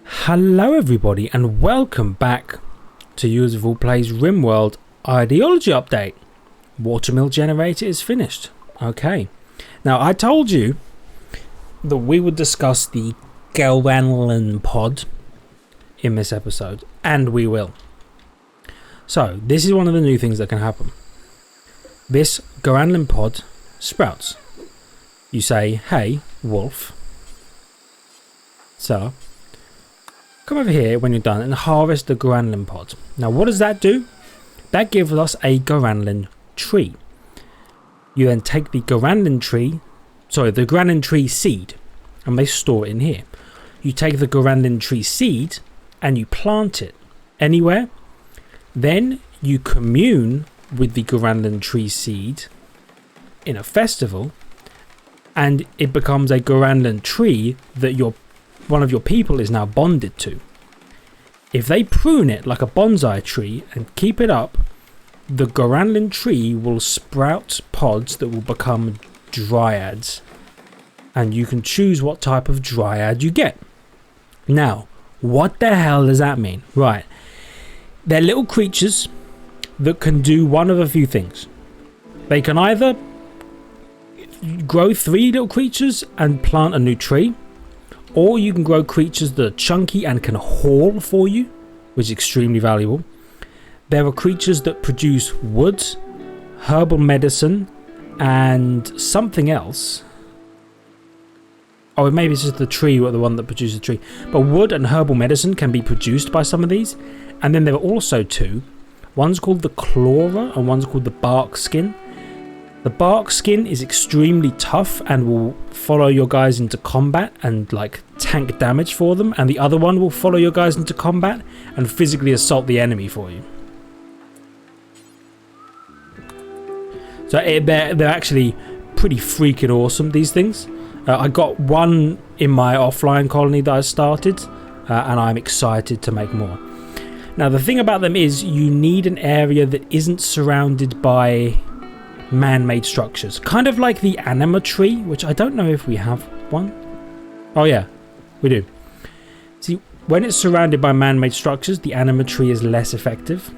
Hello everybody and welcome back to Useful Plays Rimworld Ideology Update. Watermill generator is finished. Okay, now I told you that we would discuss the Gauranlen pod in this episode, and we will. So this is one of the new things that can happen. This Gauranlen pod sprouts. You say, hey wolf, so come over here when you're done and harvest the Gauranlen pod. Now what does that do? That gives us a Gauranlen tree. You then take the Gauranlen tree seed, and they store it in here. You take the Gauranlen tree seed and you plant it anywhere. Then you commune with the Gauranlen tree seed in a festival, and it becomes a Gauranlen tree that one of your people is now bonded to. If they prune it like a bonsai tree and keep it up, the Gauranlen tree will sprout pods that will become dryads, and you can choose what type of dryad you get. Now, what the hell does that mean? Right, they're little creatures that can do one of a few things. They can either grow 3 little creatures and plant a new tree, or you can grow creatures that are chunky and can haul for you, which is extremely valuable. There are creatures that produce wood, herbal medicine, and something else. Oh, maybe it's just the tree or the one that produces the tree. But wood and herbal medicine can be produced by some of these. And then there are also 2. One's called the Clawra and one's called the Bark Skin. The Bark Skin is extremely tough and will follow your guys into combat and like tank damage for them, and the other one will follow your guys into combat and physically assault the enemy for you. So they're actually pretty freaking awesome, these things. I got one in my offline colony that I started, and I'm excited to make more. Now the thing about them is you need an area that isn't surrounded by man-made structures, kind of like the anima tree, which I don't know if we have one. Oh yeah, we do. See, when it's surrounded by man-made structures, the anima tree is less effective.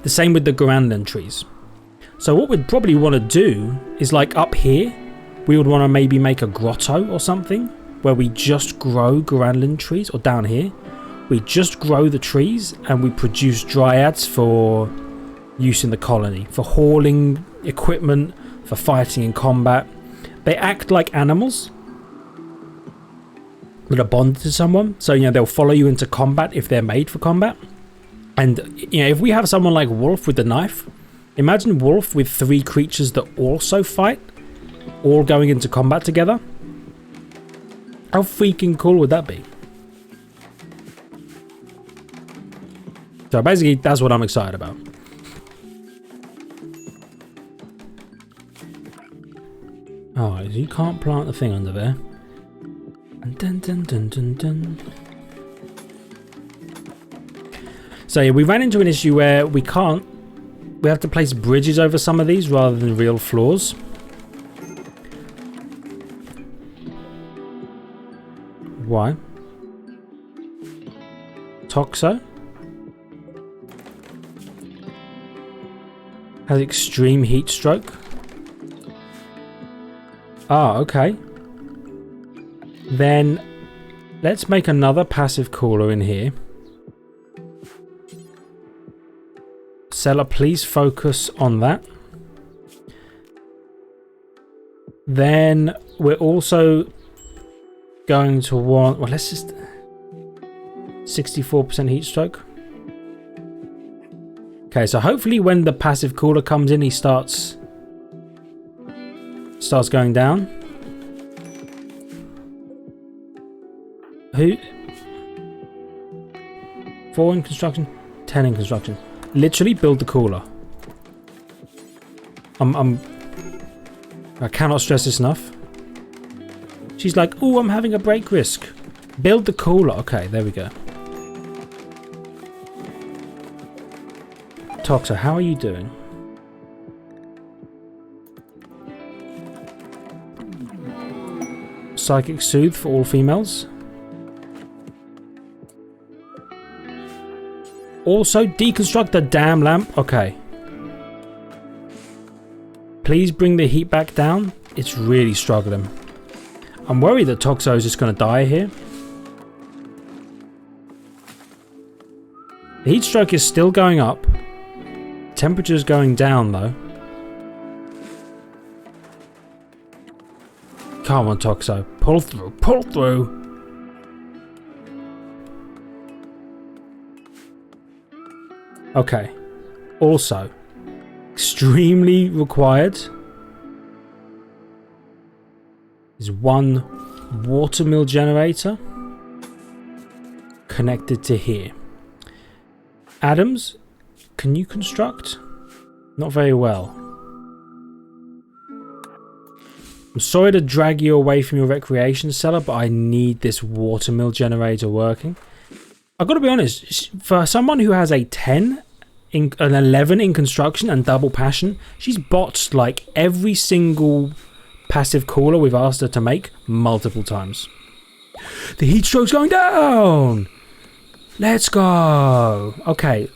The same with the Gauranlen trees. So what we'd probably want to do is, like up here, we would want to maybe make a grotto or something where we just grow Gauranlen trees, or down here we just grow the trees and we produce dryads for use in the colony, for hauling equipment, for fighting in combat. They act like animals that are bonded to someone, so they'll follow you into combat if they're made for combat. And if we have someone like Wolf with the knife, imagine Wolf with 3 creatures that also fight, all going into combat together. How freaking cool would that be? So basically that's what I'm excited about. Oh, you can't plant the thing under there. Dun, dun, dun, dun, dun. So yeah, we ran into an issue where we have to place bridges over some of these rather than real floors. Why? Toxo has extreme heat stroke. Ah, okay. Then let's make another passive cooler in here. Seller, please focus on that. Then we're also going to want, well, let's just 64% heat stroke. Okay, so hopefully when the passive cooler comes in, he starts going down. Who? 4 in construction, 10 in construction. Literally build the cooler. I cannot stress this enough. She's like, oh, I'm having a break risk. Build the cooler. Okay, there we go. Toxa, how are you doing? Psychic Soothe for all females. Also, deconstruct the damn lamp. Okay. Please bring the heat back down. It's really struggling. I'm worried that Toxo is just going to die here. The heat stroke is still going up. Temperature's going down though. Come on, Toxo. Pull through. Pull through. Okay. Also, extremely required is one watermill generator connected to here. Adams, can you construct? Not very well. I'm sorry to drag you away from your recreation cellar, but I need this watermill generator working. I've got to be honest, for someone who has a 10, an 11 in construction and double passion, she's botched like every single passive cooler we've asked her to make multiple times. The heat stroke's going down! Let's go! Okay.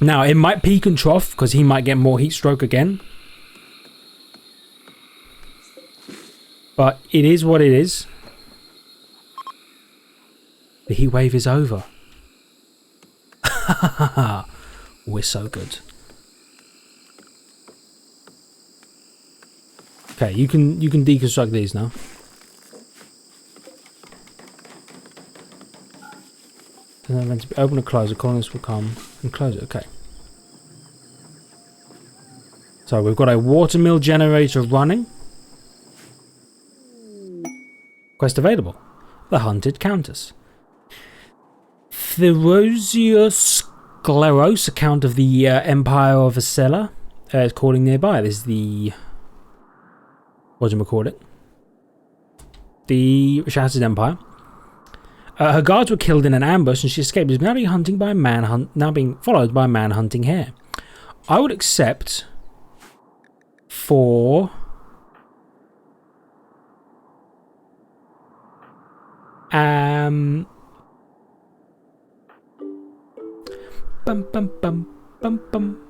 Now, it might peak and trough because he might get more heat stroke again. But it is what it is. The heat wave is over. We're so good. Okay, you can deconstruct these now. And then meant to be open or close. The colonists will come and close it. Okay. So we've got a watermill generator running. Quest available. The Hunted Countess. Therosius Scleros, account of the Empire of Acela, is calling nearby. This is the... what do you call it? The Shattered Empire. Her guards were killed in an ambush and she escaped. Is now being hunting by now being followed by a man hunting hare. I would accept for bum bum bum bum bum.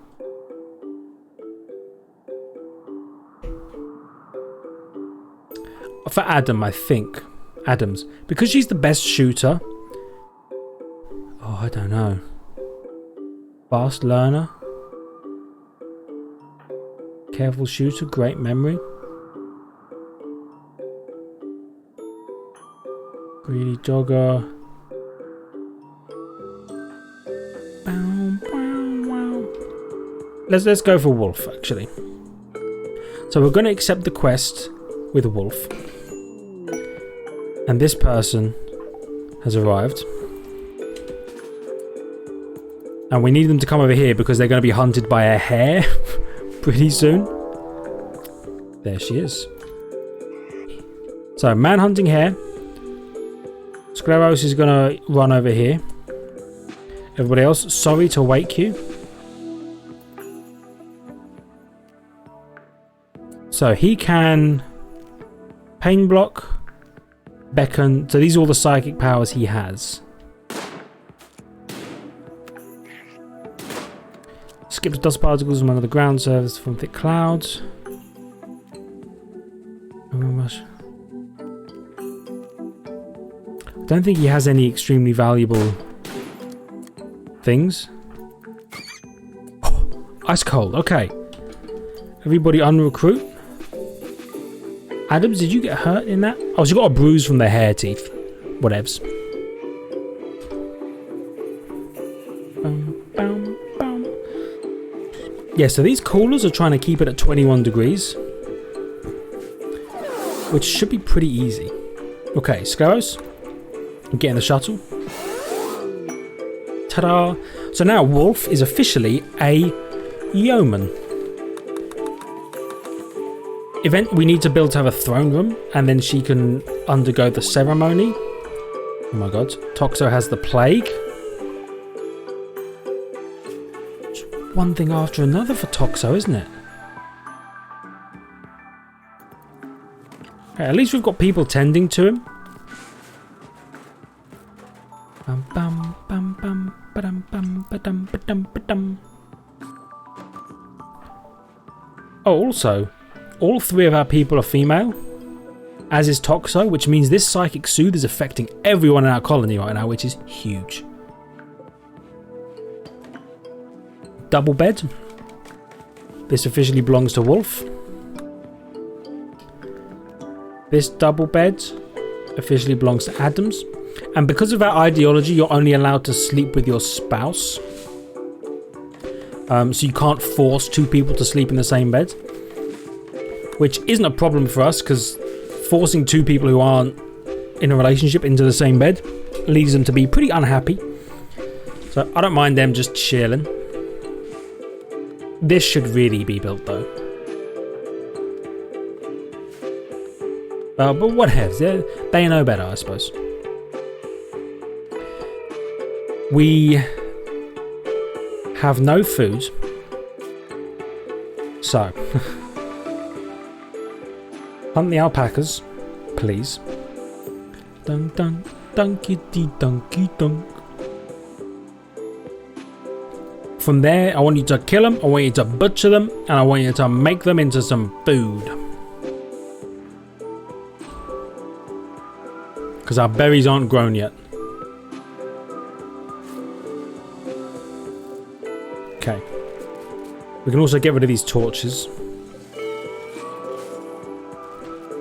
For Adam, I think. Adams. Because she's the best shooter. Oh, I don't know. Fast learner. Careful shooter, great memory. Greedy jogger. Let's go for wolf, actually. So we're going to accept the quest with a wolf. And this person has arrived. And we need them to come over here because they're going to be hunted by a hare pretty soon. There she is. So, man hunting hare. Scleros is going to run over here. Everybody else, sorry to wake you. So, he can pain block. Beckon. So these are all the psychic powers he has. Skips dust particles from under the ground, serves from thick clouds. I don't think he has any extremely valuable things. Oh, ice cold. Okay. Everybody unrecruit. Adams, did you get hurt in that? Oh, she got a bruise from the hair teeth. Whatevs. Yeah, so these coolers are trying to keep it at 21 degrees. Which should be pretty easy. Okay, Scleros. Get in the shuttle. Ta-da! So now Wolf is officially a yeoman. We need to build to have a throne room, and then she can undergo the ceremony. Oh my god. Toxo has the plague. It's one thing after another for Toxo, isn't it? Okay, at least we've got people tending to him. Bum, bum, bum, bum. Oh, also, all 3 of our people are female, as is Toxo, which means this psychic soothe is affecting everyone in our colony right now, which is huge. Double bed. This officially belongs to Wolf. This double bed officially belongs to Adams. And because of our ideology, you're only allowed to sleep with your spouse. So you can't force 2 people to sleep in the same bed. Which isn't a problem for us, because forcing 2 people who aren't in a relationship into the same bed leads them to be pretty unhappy. So I don't mind them just chilling. This should really be built though. But whatever, they know better, I suppose. We have no food. So, hunt the alpacas, please. Dun dun dunky dee dunky dunk. From there, I want you to kill them, I want you to butcher them, and I want you to make them into some food. Because our berries aren't grown yet. Okay. We can also get rid of these torches.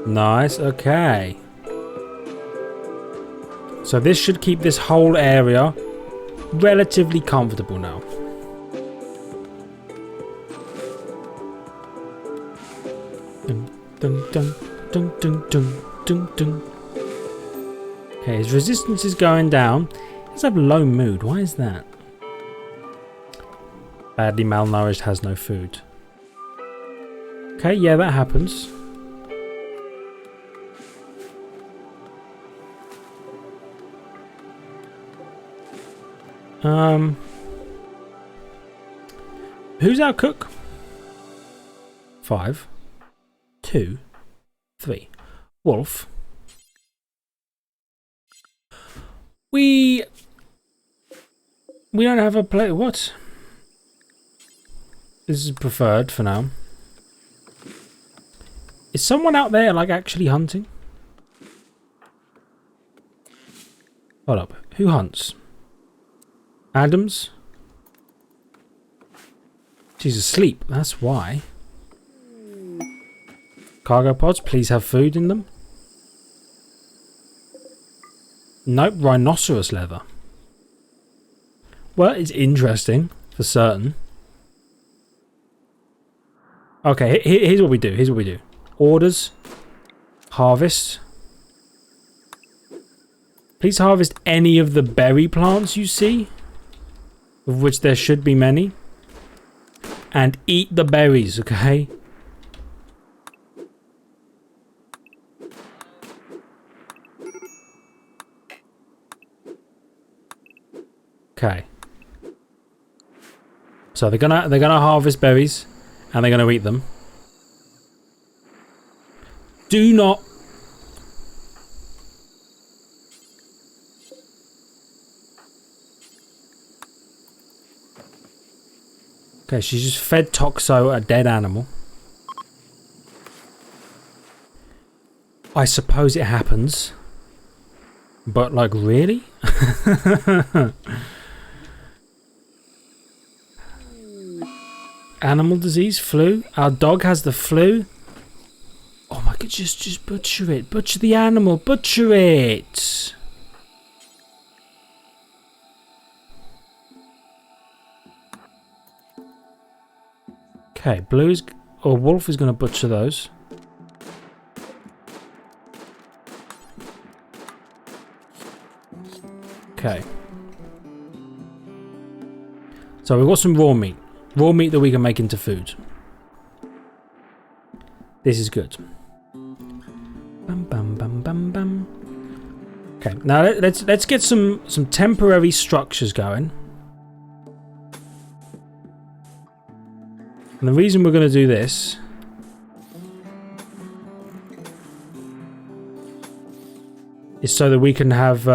Nice, okay. So this should keep this whole area relatively comfortable now. Dun, dun, dun, dun, dun, dun, dun, dun. Okay, his resistance is going down. He does have low mood. Why is that? Badly malnourished, has no food. Okay, yeah, that happens. Who's our cook? 5, 2, 3. Wolf. We don't have a plate. What? This is preferred for now. Is someone out there like actually hunting? Hold up. Who hunts? Adams? She's asleep. That's why. Cargo pods, please have food in them. Nope, rhinoceros leather. Well, it's interesting, for certain. Okay, here's what we do. Here's what we do. Orders. Harvest. Please harvest any of the berry plants you see, of which there should be many. And eat the berries, okay? Okay. So they're gonna harvest berries and they're gonna eat them. Do not Okay, she's just fed Toxo a dead animal. I suppose it happens. But like really? Animal disease, flu. Our dog has the flu. Oh my god, just butcher it. Butcher the animal. Butcher it. Okay, Blue or Wolf is going to butcher those. Okay. So we've got some raw meat. Raw meat that we can make into food. This is good. Bam bam bam bam bam. Okay, now let's get some temporary structures going. And the reason we're going to do this is so that we can have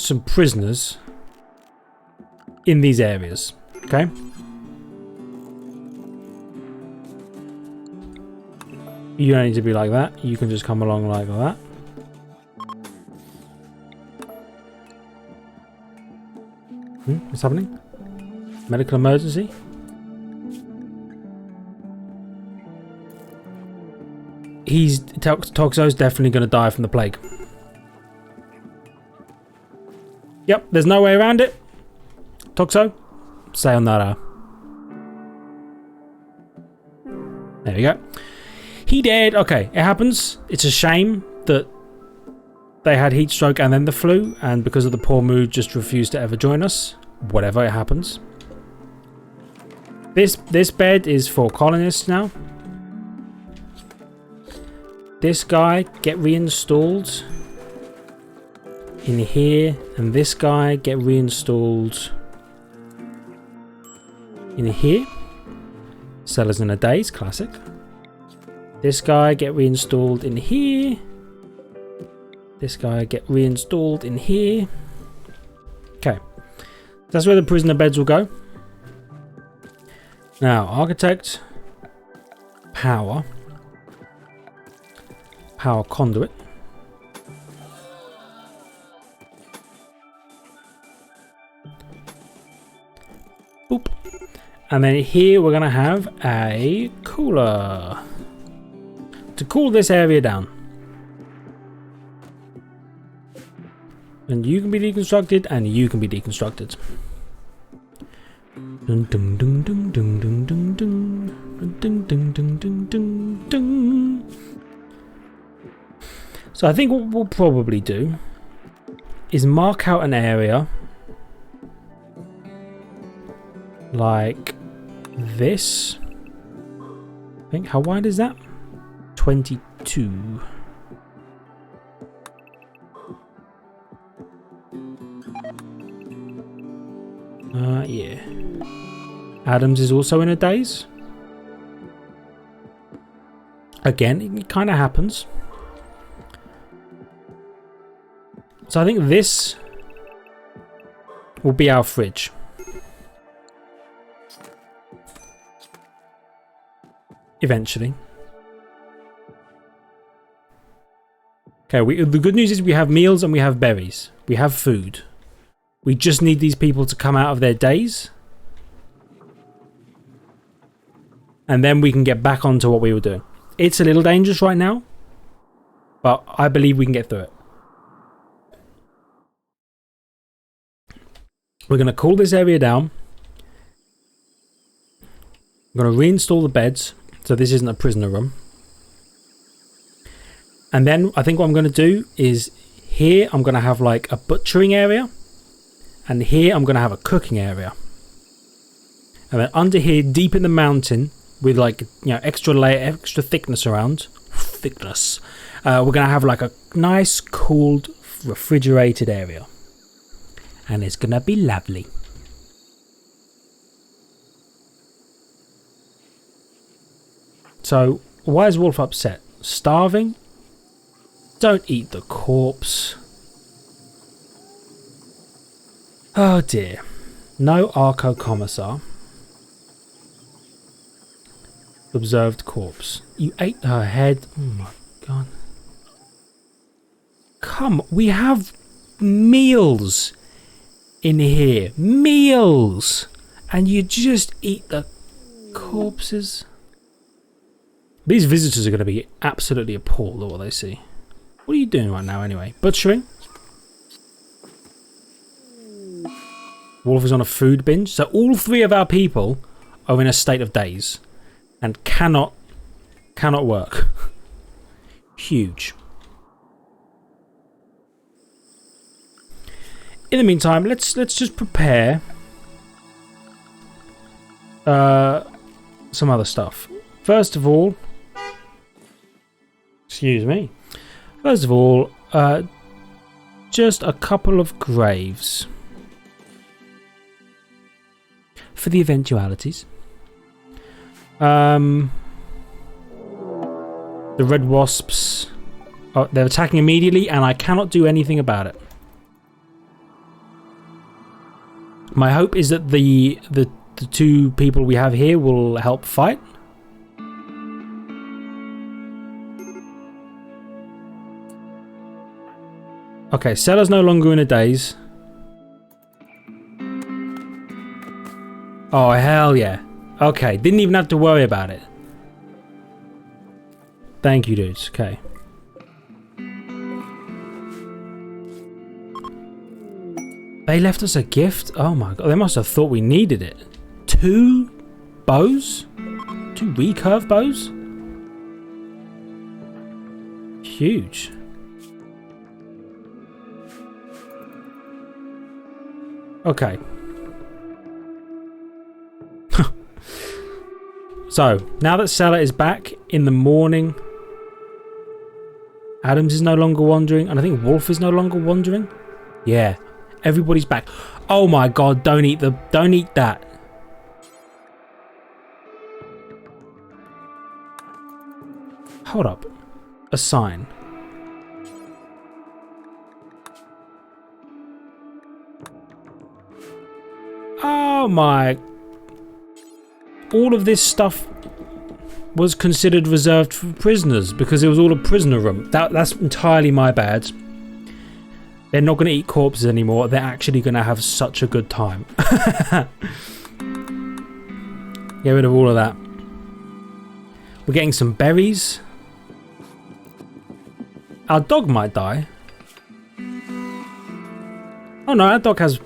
some prisoners in these areas. Okay. You don't need to be like that. You can just come along like that. What's happening? Medical emergency? Toxo's definitely going to die from the plague. Yep, there's no way around it. Toxo, sayonara. There we go. He dead. Okay, it happens. It's a shame that they had heat stroke and then the flu, and because of the poor mood just refused to ever join us. Whatever, it happens. This bed is for colonists now. This guy, get reinstalled in here, and this guy, get reinstalled in here. Sellers in a daze, classic. This guy, get reinstalled in here. This guy, get reinstalled in here. Okay. That's where the prisoner beds will go. Now, architect, power conduit. Boop. And then here we're going to have a cooler to cool this area down. And you can be deconstructed, and you can be deconstructed. Dun, dun, dun, dun, dun, dun, dun, dun. Dun, dun, dun, dun, dun, dun. So I think what we'll probably do is mark out an area like this. I think, how wide is that? 22. Yeah. Adams is also in a daze. Again, it kind of happens. So I think this will be our fridge. Eventually. Okay, the good news is we have meals and we have berries. We have food. We just need these people to come out of their daze. And then we can get back onto what we were doing. It's a little dangerous right now, but I believe we can get through it. We're going to cool this area down. I'm going to reinstall the beds, so this isn't a prisoner room. And then I think what I'm going to do is here I'm going to have like a butchering area. And here I'm going to have a cooking area. And then under here, deep in the mountain, with like, you know, extra layer, extra thickness around. Thickness. We're going to have like a nice, cooled, refrigerated area. And it's going to be lovely. So, why is Wolf upset? Starving? Don't eat the corpse. Oh dear. No Arco Commissar. Observed corpse. You ate her head. Oh my god. Come, we have meals in here. Meals! And you just eat the corpses. These visitors are going to be absolutely appalled at what they see. What are you doing right now anyway? Butchering? Wolf is on a food binge. So all three of our people are in a state of daze and cannot work. Huge. In the meantime, let's just prepare some other stuff. First of all, excuse me. First of all, just a couple of graves. For the eventualities. The red wasps, they're attacking immediately and I cannot do anything about it. My hope is that the two people we have here will help fight. Okay, Seller's no longer in a daze. Oh, hell yeah. Okay, didn't even have to worry about it. Thank you, dudes. Okay. They left us a gift? Oh my god, they must have thought we needed it. 2 bows? 2 recurve bows? Huge. Okay. So, now that Seller is back in the morning, Adams is no longer wandering, and I think Wolf is no longer wandering. Yeah, everybody's back. Oh my god, don't eat that. Hold up. A sign. Oh my... All of this stuff was considered reserved for prisoners because it was all a prisoner room. That's entirely my bad. They're not going to eat corpses anymore. They're actually going to have such a good time. Get rid of all of that. We're getting some berries. Our dog might die. Oh no, our dog has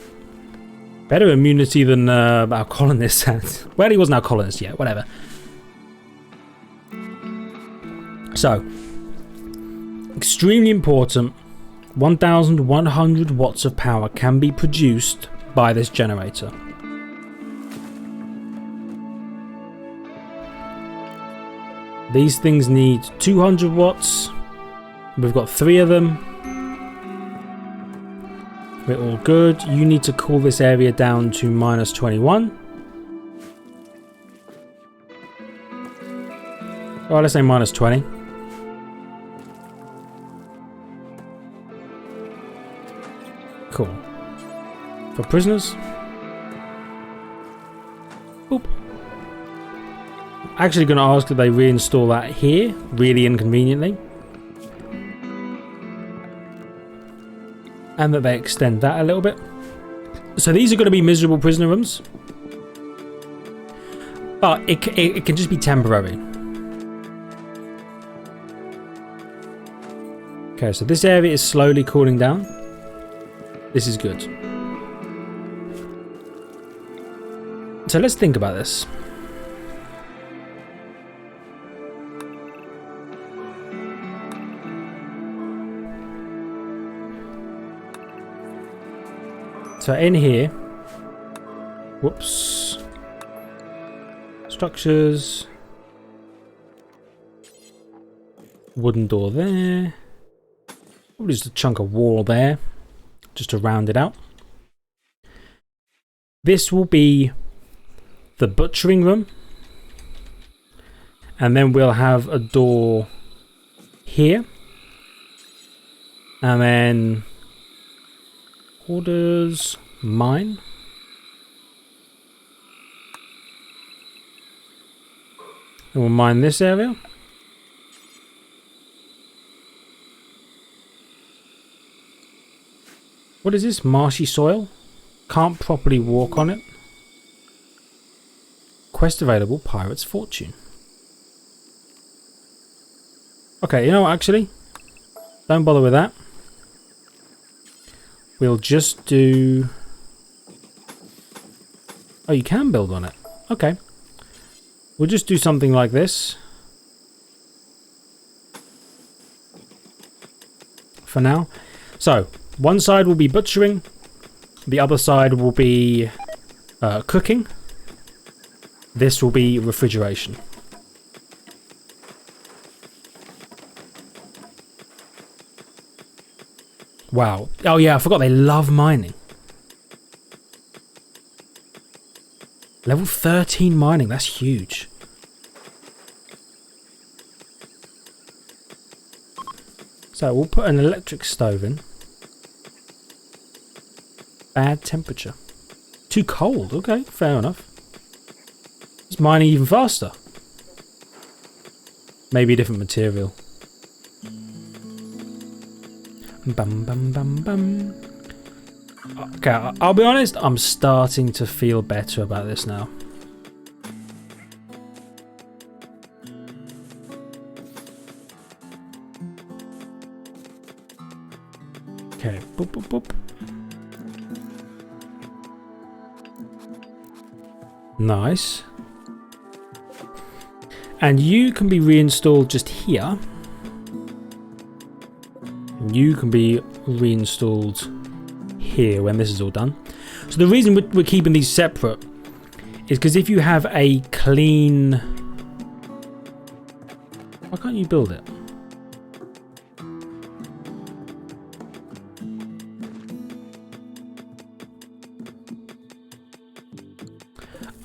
better immunity than our colonist has. Well, he wasn't our colonist yet, whatever. So, extremely important, 1,100 watts of power can be produced by this generator. These things need 200 watts. We've got 3 of them. We're all good. You need to cool this area down to -21. Oh, let's say -20. Cool. For prisoners. Oop. Actually going to ask that they reinstall that here, really inconveniently. And that they extend that a little bit. So these are going to be miserable prisoner rooms. But it can just be temporary. Okay, so this area is slowly cooling down. This is good. So let's think about this. So in here, whoops, structures, wooden door there, probably just a chunk of wall there, just to round it out. This will be the butchering room, and then we'll have a door here, and then orders mine. And we'll mine this area. What is this? Marshy soil? Can't properly walk on it. Quest available, Pirate's Fortune. Okay, you know what, actually? Don't bother with that. We'll just do... Oh, you can build on it. Okay. We'll just do something like this. For now. So, one side will be butchering. The other side will be cooking. This will be refrigeration. Wow. Oh yeah, I forgot they love mining. Level 13 mining, that's huge. So we'll put an electric stove in. Bad temperature. Too cold. Okay, fair enough. It's mining even faster. Maybe a different material. Bum bum bum bum. Okay, I'll be honest, I'm starting to feel better about this now. Okay, boop boop boop. Nice. And you can be reinstalled just here. And you can be reinstalled here when this is all done. So the reason we're keeping these separate is because if you have a clean... Why can't you build it?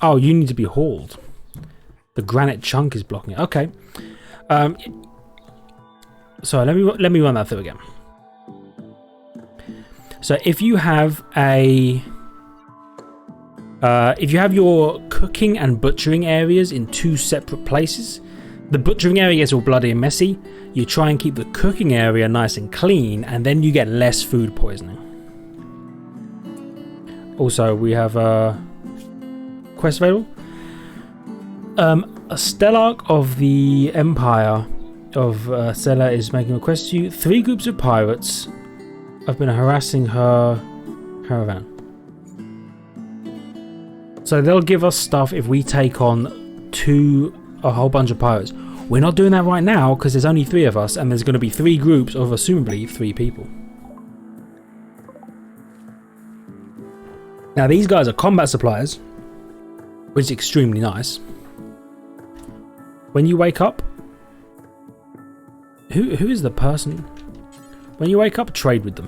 Oh, you need to be hauled. The granite chunk is blocking it. Okay. So let me run that through again. So if you have a if you have your cooking and butchering areas in two separate places, the butchering area gets all bloody and messy. You try and keep the cooking area nice and clean, and then you get less food poisoning. Also, we have a quest available. A Stellarch of the Empire of Stella is making a request to you. 3 groups of pirates have been harassing her caravan. So they'll give us stuff if we take on a whole bunch of pirates. We're not doing that right now because there's only 3 of us, and there's going to be 3 groups of assumably 3 people. Now these guys are combat suppliers, which is extremely nice. When you wake up, who is the person? When you wake up, trade with them.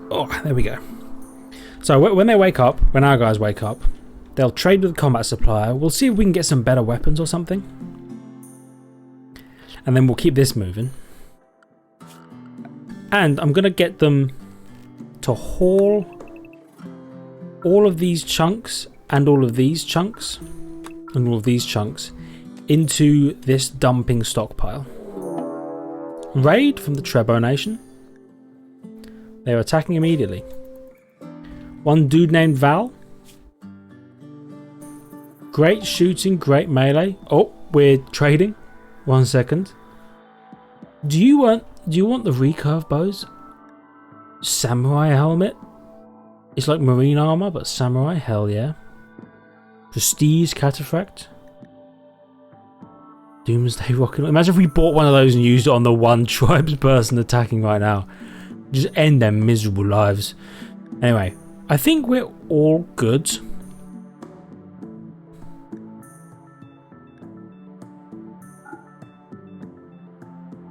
Oh, there we go. So when they wake up, when our guys wake up, they'll trade with the combat supplier. We'll see if we can get some better weapons or something. And then we'll keep this moving. And I'm going to get them to haul all of these chunks and all of these chunks and all of these chunks into this dumping stockpile. Raid from the Trebo Nation. They're attacking immediately. One dude named Val. Great shooting, great melee. Oh, we're trading. 1 second. Do you want the recurve bows? Samurai helmet? It's like marine armor, but samurai, hell yeah. Prestige cataphract. Doomsday rocket. Imagine if we bought one of those and used it on the one tribes person attacking right now. Just end their miserable lives. Anyway, I think we're all good.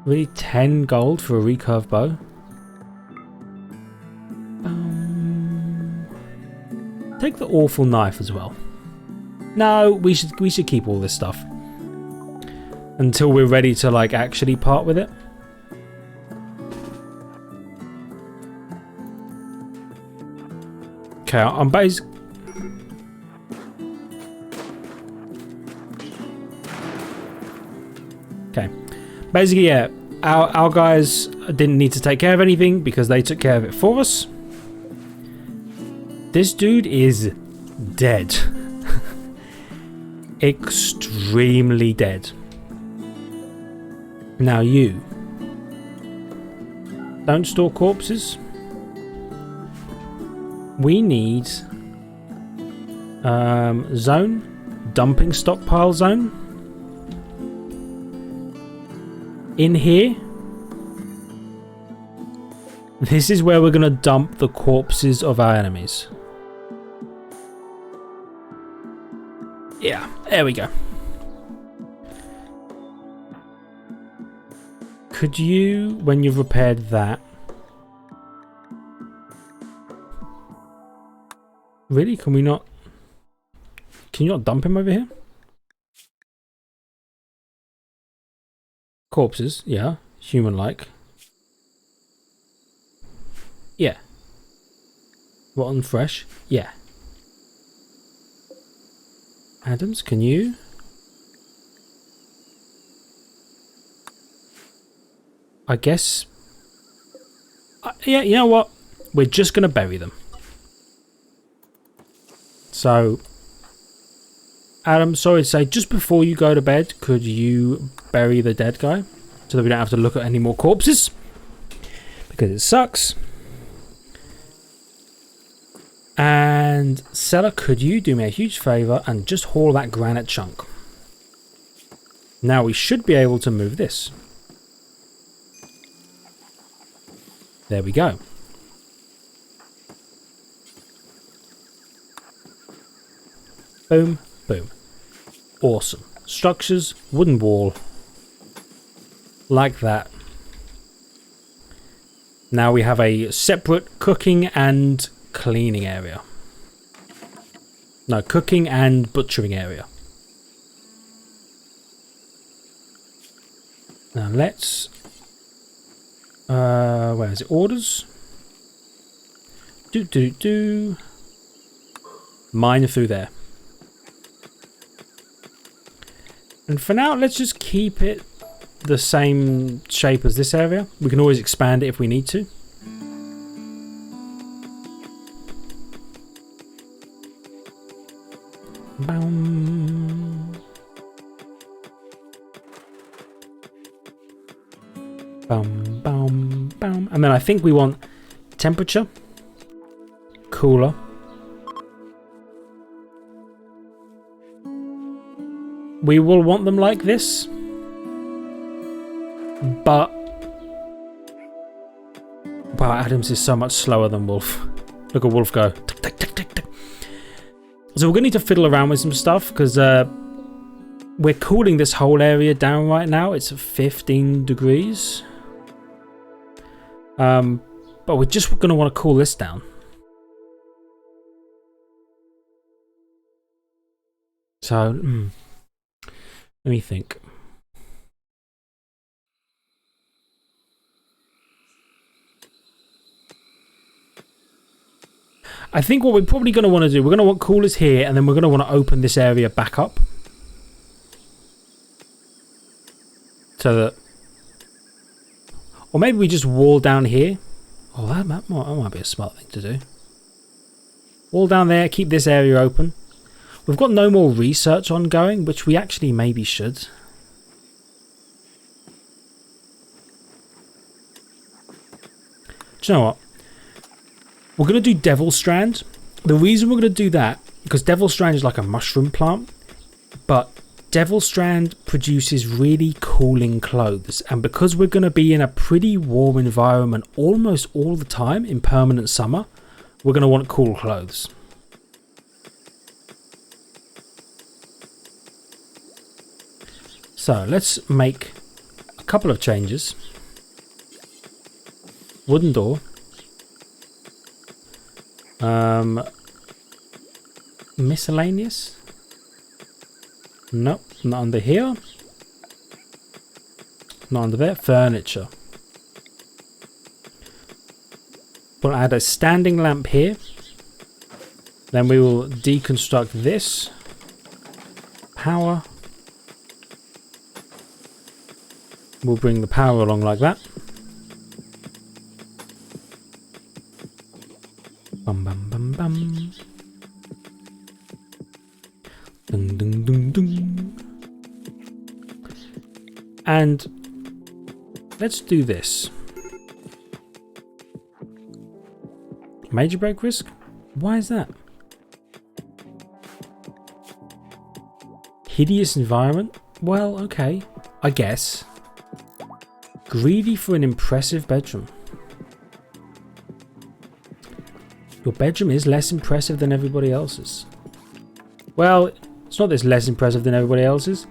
Really, 10 gold for a recurve bow. Take the awful knife as well. No, we should keep all this stuff until we're ready to like actually part with it. Okay, I'm base. Okay, basically, yeah, our guys didn't need to take care of anything because they took care of it for us. This dude is dead. Extremely dead. Now you. Don't store corpses. We need zone. Dumping stockpile zone. In here. This is where we're going to dump the corpses of our enemies. Yeah, there we go. Could you, when you've repaired that... Really? Can we not... Can you not dump him over here? Corpses, yeah. Human-like. Yeah. Rotten fresh? Yeah. Adams, can you? I guess. Yeah, you know what? We're just going to bury them. So, Adam, sorry to say, just before you go to bed, could you bury the dead guy? So that we don't have to look at any more corpses? Because it sucks. And Seller, could you do me a huge favour and just haul that granite chunk? Now we should be able to move this. There we go. Boom, boom. Awesome. Structures, wooden wall. Like that. Now we have a separate cooking and cleaning area. No, cooking and butchering area. Now let's... where is it? Orders? Mine through there. And for now, let's just keep it the same shape as this area. We can always expand it if we need to. Bam. Bam, bam, bam. And then I think we want temperature, cooler. We will want them like this. But... wow, Adams is so much slower than Wolf. Look at Wolf go. Tick, tick, tick, tick, tick. So we're going to need to fiddle around with some stuff because we're cooling this whole area down right now. It's 15 degrees. But we're just going to want to cool this down. So, let me think. I think what we're probably going to want to do, we're going to want coolers here, and then we're going to want to open this area back up. So that... or maybe we just wall down here. Oh, that might be a smart thing to do. Wall down there, keep this area open. We've got no more research ongoing, which we actually maybe should. Do you know what? We're going to do Devil Strand. The reason we're going to do that, because Devil Strand is like a mushroom plant, but Devil Strand produces really cooling clothes. And because we're going to be in a pretty warm environment almost all the time in permanent summer, we're going to want cool clothes. So let's make a couple of changes. Wooden door. Miscellaneous? Nope, not under here. Not under there. Furniture. We'll add a standing lamp here. Then we will deconstruct this. Power. We'll bring the power along like that. Bum bum bum bum. Dun dun dun dun. And let's do this. Major break risk? Why is that? Hideous environment? Well, okay. I guess. Greedy for an impressive bedroom. Your bedroom is less impressive than everybody else's. Well, it's not that it's less impressive than everybody else's.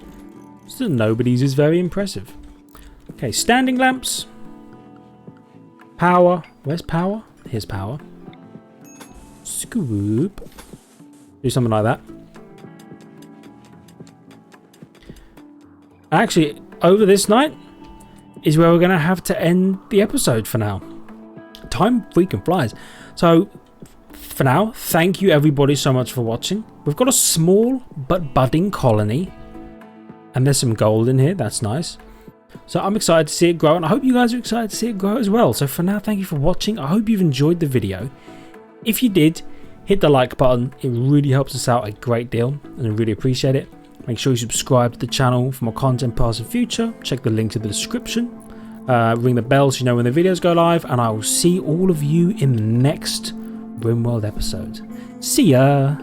It's that nobody's is very impressive. Okay, standing lamps. Power. Where's power? Here's power. Scoop. Do something like that. Actually, over this night is where we're going to have to end the episode for now. time freaking flies. So for now, thank you everybody so much for watching. We've got a small but budding colony, and there's some gold in here. That's nice. So I'm excited to see it grow, and I hope you guys are excited to see it grow as well. So for now, thank you for watching. I hope you've enjoyed the video. If you did, hit the like button. It really helps us out a great deal, and I really appreciate it. Make sure you subscribe to the channel for more content past and future. Check the link in the description. Ring the bell so you know when the videos go live, and I will see all of you in the next Rimworld episode. See ya!